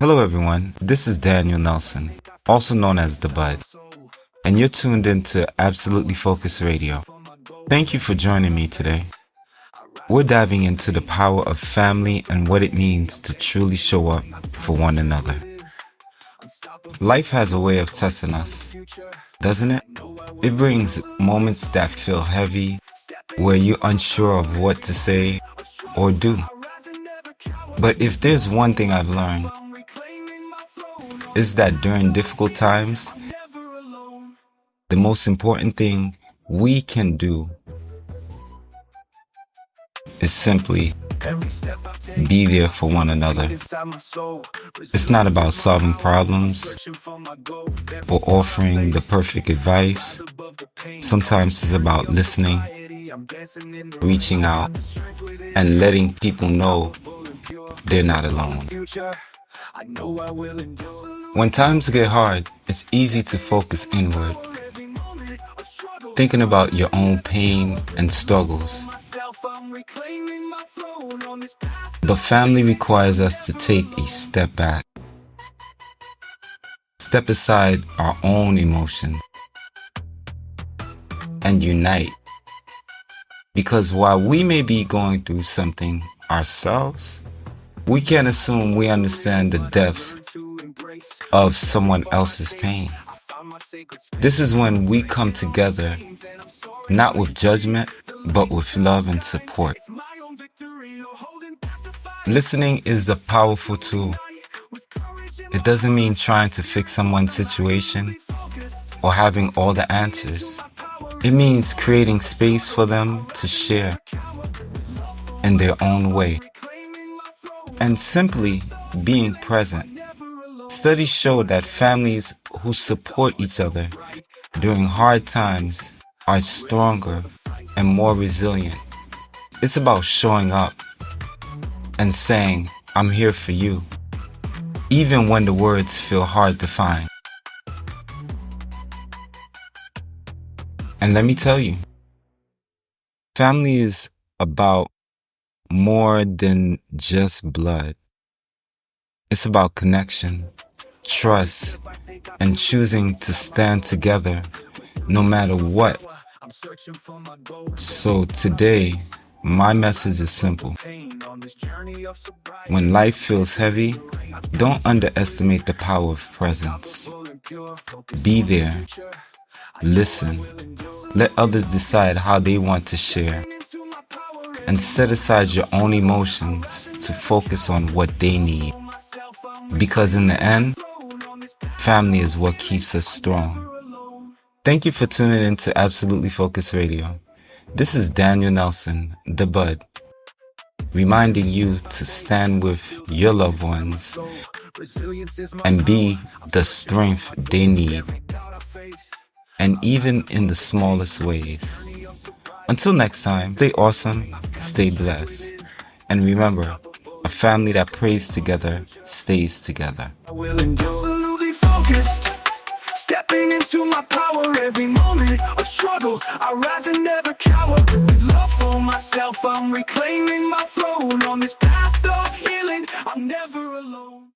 Hello everyone, this is Daniel Nelson, also known as Thabudd, and you're tuned into Absolutely Focused Radio. Thank you for joining me today. We're diving into the power of family and what it means to truly show up for one another. Life has a way of testing us, doesn't it? It brings moments that feel heavy, where you're unsure of what to say or do. But if there's one thing I've learned, is that during difficult times, the most important thing we can do is simply be there for one another. It's not about solving problems or offering the perfect advice. Sometimes it's about listening, reaching out, and letting people know they're not alone. When times get hard, it's easy to focus inward, thinking about your own pain and struggles. But family requires us to take a step back, step aside our own emotions, and unite. Because while we may be going through something ourselves, we can't assume we understand the depths of someone else's pain. This is when we come together, not with judgment, but with love and support. Listening is a powerful tool. It doesn't mean trying to fix someone's situation or having all the answers. It means creating space for them to share in their own way and simply being present. Studies show that families who support each other during hard times are stronger and more resilient. It's about showing up and saying, "I'm here for you," even when the words feel hard to find. And let me tell you, family is about more than just blood. It's about connection, trust, and choosing to stand together no matter what. So today, my message is simple. When life feels heavy, don't underestimate the power of presence. Be there. Listen. Let others decide how they want to share. And set aside your own emotions to focus on what they need. Because in the end, family is what keeps us strong. Thank you for tuning in to Absolutely Focused Radio. This is Daniel Nelson, Thabudd, reminding you to stand with your loved ones and be the strength they need, and even in the smallest ways. Until next time, stay awesome, stay blessed, and remember, a family that prays together stays together. Absolutely focused, stepping into my power. Every moment of struggle, I rise and never cower. With love for myself, I'm reclaiming my throne. On this path of healing, I'm never alone.